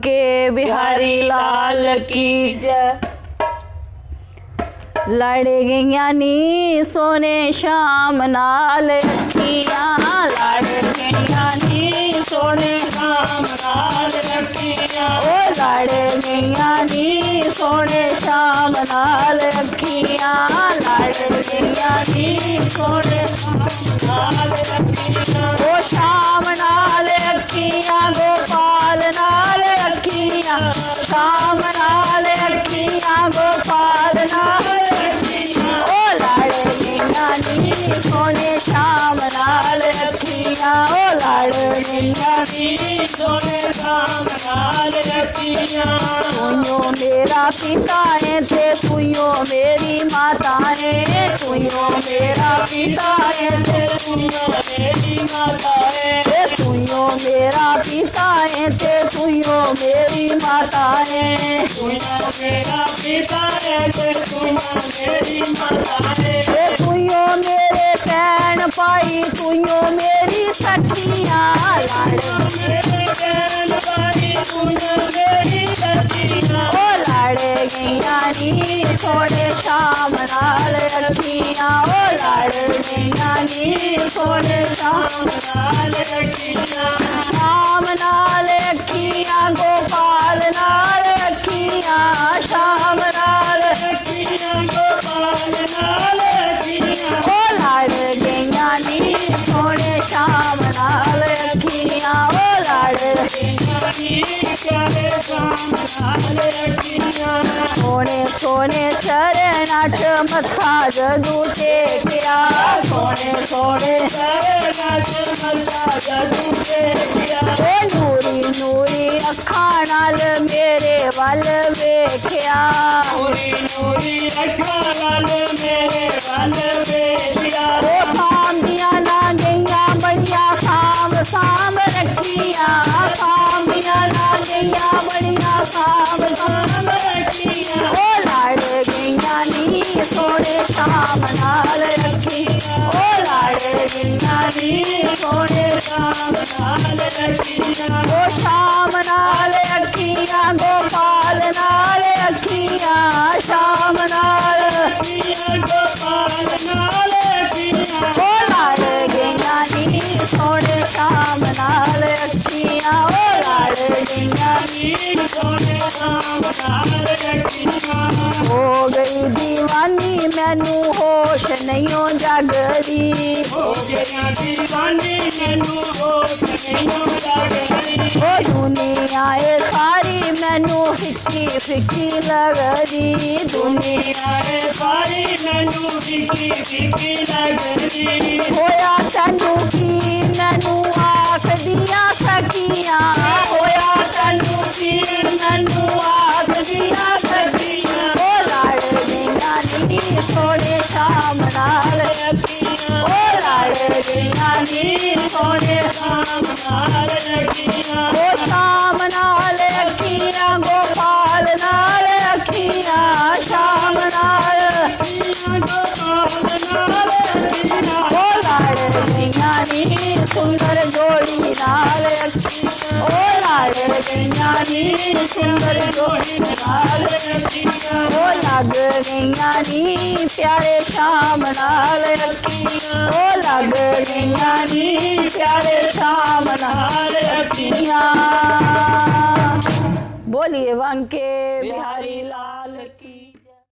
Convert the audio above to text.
बांके बिहारी लाल की जय। लड़ गईया नी सोने शाम नाल अखियां, लड़ गईया नी सोने शाम नाल अखियां, ओ लड़ गईया नी सोने शाम नाल अखियां, लड़ गईया नी सोने शाम नाल अखियां, ओ शाम नाल अखियां गोपाल नाल अखियां, शाम नाल अखियां गोपाल नाल ओ लड़ गईया नी सोने शाम नाल अखियां, ओ लड़ गईया नी सोने शाम नाल अखियां। तुइयो मेरा पिता है ते तुइयो मेरी माता है, तुइयो मेरा पिता है ते तुइयो मेरी माता है, तुइयो मेरा पिता है ते तुइयो मेरी माता है, तुइयो मेरा पिता है ते तुइयो मेरी माता है, तुइयो मेरे भैन भाई तुइयो मेरी सखियां, लड़ मेरे भैन भाई तुइयो मेरी सखियां, ओ लड़ गईया नी सोने शाम नाल अखियां, ओ लड़ गईया नी सोने शाम नाल अखियां, शाम नाल अखियां गोपाल नाल अखियां, शाम नाल अखियां गोपाल नाल अखियां, ओ लड़ गईया नी सोने शाम नाल अखियां, ओ लड़ गईया नी प्यारे शाम नाल अखियां। सोने सोने चरण च मथा जदू टेकिया, सोने सोने चरण च मथा जदू टेकिया, ओ नूरी नूरी अखां नाल मेरे वल वेखिया, नूरी नूरी अखां नाल मेरे वल वेखिया, ओ सामदियां ना गईया बड़िया साम साम रखिया, सामदियां ना गईया बड़िया साम साम रखिया, ओ लड़ गईया नी सोने शाम नाल अखियां, ओ लड़ गईया नी सोने शाम नाल अखियां, ओ शाम नाल अखियां गोपाल नाल अखियां, शाम नाल अखियां गोपाल नाल अखियां, ओ लड़ गईया नी सोने शाम नाल अखियां, ओ लड़ गईया नी सोने शाम नाल अखियां। हो गई दीवानी मैनू होश नहीं जागरी, हो गई दीवानी मैनू होश नहीं जागरी, ओ दुनिया ए सारी मैनू फिक्की फिक्की लगरी, दुनिया ए सारी मैनू फिक्की फिक्की लगरी, होया तैनू की मैनू आख दिया सखियां, होया तैनू की मैनू आख दिया सखियां, ओ लड़ गईया नी सोने शाम नाल अखियां, ओ लड़ गईया नी सोने शाम नाल अखियां, ओ शाम नाल अखियां गोपाल नाल अखियां, शाम नाल अखियां गोपाल नाल अखियां, ओ लड़ गईया नी सुंदर जोड़ी नाल अखियां, ओ लड़ गईया नी सुंदर जोड़ी नाल अखियां, ओ लग गईया नी प्यारे शाम नाल अखियां, ओ लग गईया नी प्यारे शाम नाल अखियां। बोलिए बांके बिहारी लाल।